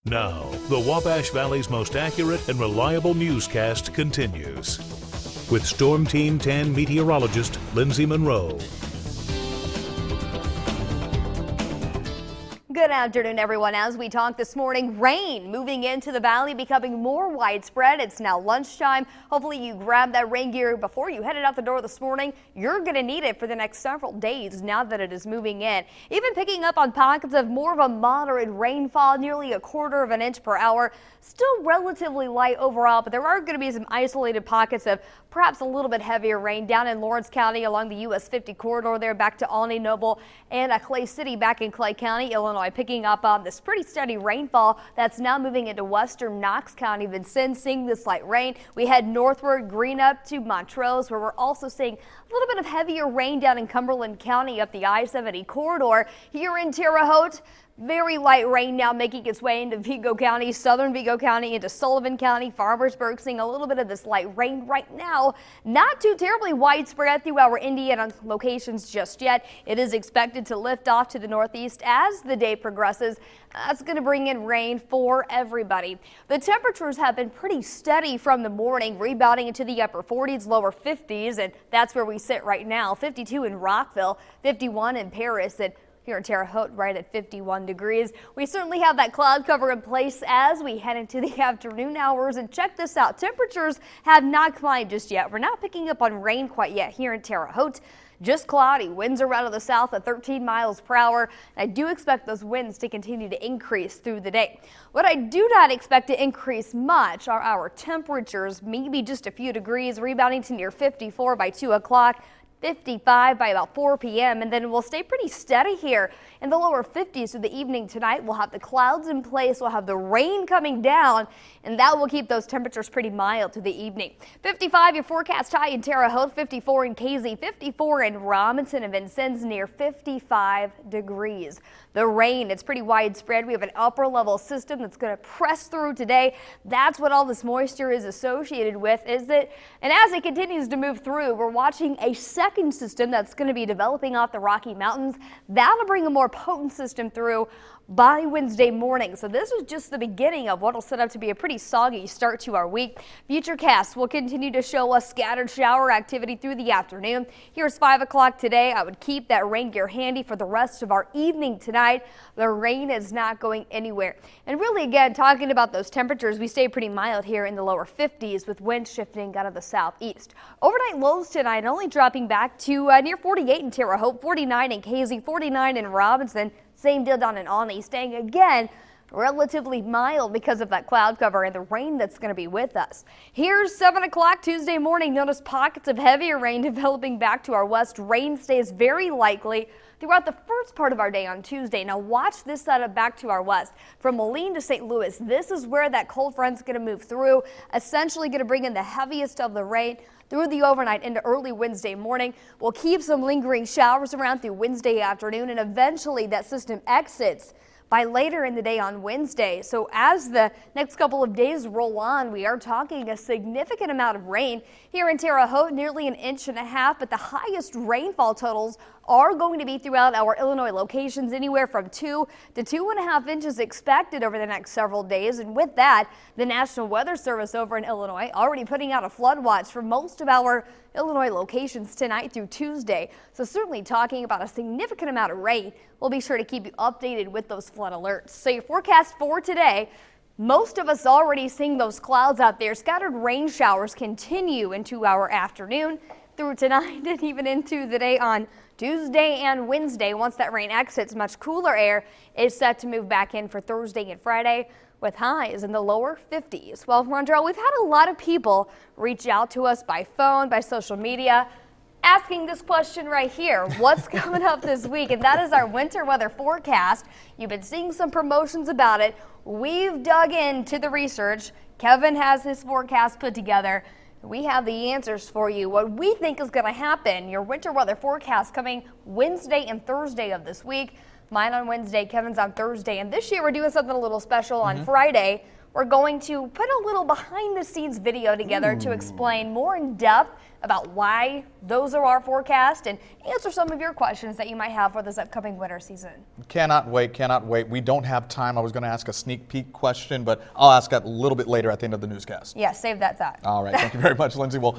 Now, the Wabash Valley's most accurate and reliable newscast continues. With Storm Team 10 meteorologist Lindsay Monroe. Good afternoon, everyone. As we talk this morning, rain moving into the valley, becoming more widespread. It's now lunchtime. Hopefully you grab that rain gear before you headed out the door this morning. You're going to need it for the next several days now that it is moving in. Even picking up on pockets of more of a moderate rainfall, nearly 1/4 of an inch per hour. Still relatively light overall, but there are going to be some isolated pockets of perhaps a little bit heavier rain down in Lawrence County along the US 50 corridor there back to Alney, Noble, and Clay City back in Clay County, Illinois. Picking up on this pretty steady rainfall that's now moving into western Knox County. Vincennes seeing this light rain. We head northward, green up to Montrose, where we're also seeing a little bit of heavier rain down in Cumberland County up the I-70 corridor. Here in Terre Haute, very light rain now making its way into Vigo County, southern Vigo County, into Sullivan County, Farmersburg, seeing a little bit of this light rain right now. Not too terribly widespread through our Indiana locations just yet. It is expected to lift off to the northeast as the day progresses. That's going to bring in rain for everybody. The temperatures have been pretty steady from the morning, rebounding into the upper 40s, lower 50s, and that's where we sit right now. 52 in Rockville, 51 in Paris, and here in Terre Haute, right at 51 degrees. We certainly have that cloud cover in place as we head into the afternoon hours. And check this out. Temperatures have not climbed just yet. We're not picking up on rain quite yet here in Terre Haute. Just cloudy. Winds are out of the south at 13 miles per hour. I do expect those winds to continue to increase through the day. What I do not expect to increase much are our temperatures, maybe just a few degrees, rebounding to near 54 by 2 o'clock. 55 by about 4 p.m. and then we'll stay pretty steady here in the lower 50s through the evening tonight. We'll have the clouds in place, we'll have the rain coming down, and that will keep those temperatures pretty mild through the evening. 55 your forecast high in Terre Haute, 54 in KZ, 54 in Robinson, and Vincennes near 55 degrees. The rain, it's pretty widespread. We have an upper level system that's going to press through today. That's what all this moisture is associated with, is it? And as it continues to move through, we're watching a second system that's going to be developing off the Rocky Mountains. That'll bring a more potent system through by Wednesday morning. So this is just the beginning of what will set up to be a pretty soggy start to our week. Futurecasts will continue to show us scattered shower activity through the afternoon. Here's 5 o'clock today. I would keep that rain gear handy for the rest of our evening tonight. The rain is not going anywhere. And really, again, talking about those temperatures, we stay pretty mild here in the lower 50s with winds shifting out of the southeast. Overnight lows tonight only dropping back to near 48 in Terre Haute, 49 in KZ, 49 in Robinson. Same deal down in Alney, staying again relatively mild because of that cloud cover and the rain that's going to be with us. Here's 7 o'clock Tuesday morning. Notice pockets of heavier rain developing back to our west. Rain stays very likely throughout the first part of our day on Tuesday. Now watch this setup back to our west. From Moline to St. Louis, this is where that cold front's going to move through, essentially going to bring in the heaviest of the rain through the overnight into early Wednesday morning. We'll keep some lingering showers around through Wednesday afternoon, and eventually that system exits by later in the day on Wednesday. So as the next couple of days roll on, we are talking a significant amount of rain here in Terre Haute, nearly 1.5 inches, but the highest rainfall totals are going to be throughout our Illinois locations, anywhere from 2 to 2.5 inches expected over the next several days. And with that, the National Weather Service over in Illinois already putting out a flood watch for most of our Illinois locations tonight through Tuesday. So certainly talking about a significant amount of rain. We'll be sure to keep you updated with those flood alerts. So your forecast for today, most of us already seeing those clouds out there. Scattered rain showers continue into our afternoon through tonight and even into the day on Tuesday and Wednesday. Once that rain exits, much cooler air is set to move back in for Thursday and Friday, with highs in the lower 50s. Well, Rondrell, we've had a lot of people reach out to us by phone, by social media, asking this question right here. What's coming up this week? And that is our winter weather forecast. You've been seeing some promotions about it. We've dug into the research. Kevin has his forecast put together. We have the answers for you. What we think is going to happen. Your winter weather forecast coming Wednesday and Thursday of this week. Mine on Wednesday, Kevin's on Thursday. And this year we're doing something a little special on Friday. We're going to put a little behind the scenes video together to explain more in depth about why those are our forecast and answer some of your questions that you might have for this upcoming winter season. Cannot wait, cannot wait. We don't have time. I was going to ask a sneak peek question, but I'll ask that a little bit later at the end of the newscast. Yeah, save that thought. All right, thank you very much, Lindsay. Well,